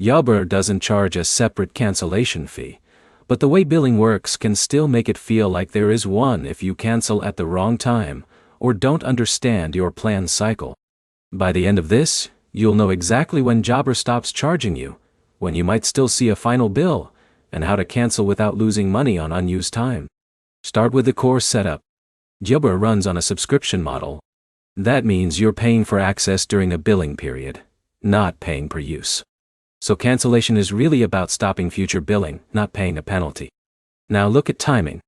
Jabber doesn't charge a separate cancellation fee, but the way billing works can still make it feel like there is one if you cancel at the wrong time or don't understand your plan cycle. By the end of this, you'll know exactly when Jabber stops charging you, when you might still see a final bill, and how to cancel without losing money on unused time. Start with the core setup. Jabber runs on a subscription model. That means you're paying for access during a billing period, not paying per use. So cancellation is really about stopping future billing, not paying a penalty. Now look at timing.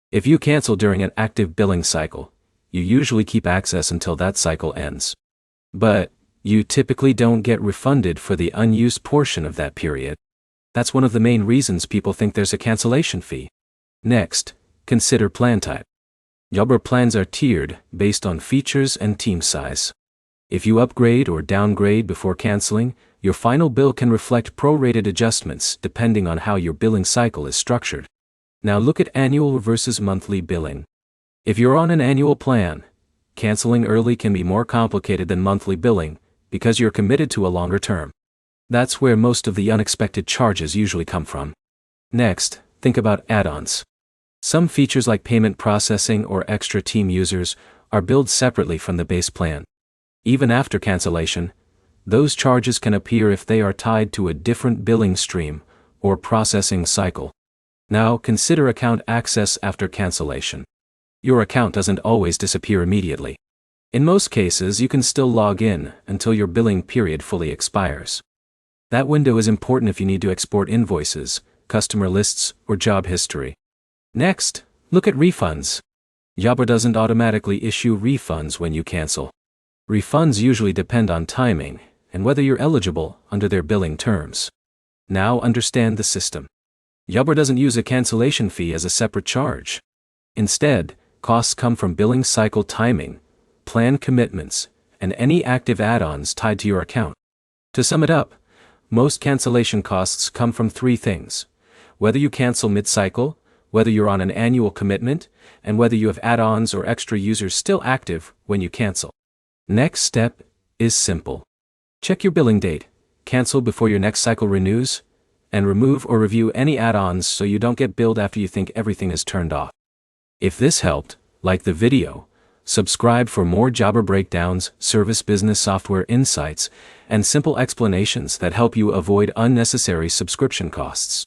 If you cancel during an active billing cycle, you usually keep access until that cycle ends. But you typically don't get refunded for the unused portion of that period. That's one of the main reasons people think there's a cancellation fee. Next, consider plan type. Jabber plans are tiered based on features and team size. If you upgrade or downgrade before canceling, your final bill can reflect prorated adjustments depending on how your billing cycle is structured. Now look at annual versus monthly billing. If you're on an annual plan, canceling early can be more complicated than monthly billing because you're committed to a longer term. That's where most of the unexpected charges usually come from. Next, think about add-ons. Some features like payment processing or extra team users are billed separately from the base plan. Even after cancellation, those charges can appear if they are tied to a different billing stream or processing cycle. Now consider account access after cancellation. Your account doesn't always disappear immediately. In most cases, you can still log in until your billing period fully expires. That window is important if you need to export invoices, customer lists, or job history. Next, look at refunds. Jabber doesn't automatically issue refunds when you cancel. Refunds usually depend on timing and whether you're eligible under their billing terms. Now understand the system. Jabber doesn't use a cancellation fee as a separate charge. Instead, costs come from billing cycle timing, plan commitments, and any active add-ons tied to your account. To sum it up, most cancellation costs come from three things: whether you cancel mid-cycle, whether you're on an annual commitment, and whether you have add-ons or extra users still active when you cancel. Next step is simple. Check your billing date, cancel before your next cycle renews, and remove or review any add-ons so you don't get billed after you think everything is turned off. If this helped, like the video, subscribe for more Jabber breakdowns, service business software insights, and simple explanations that help you avoid unnecessary subscription costs.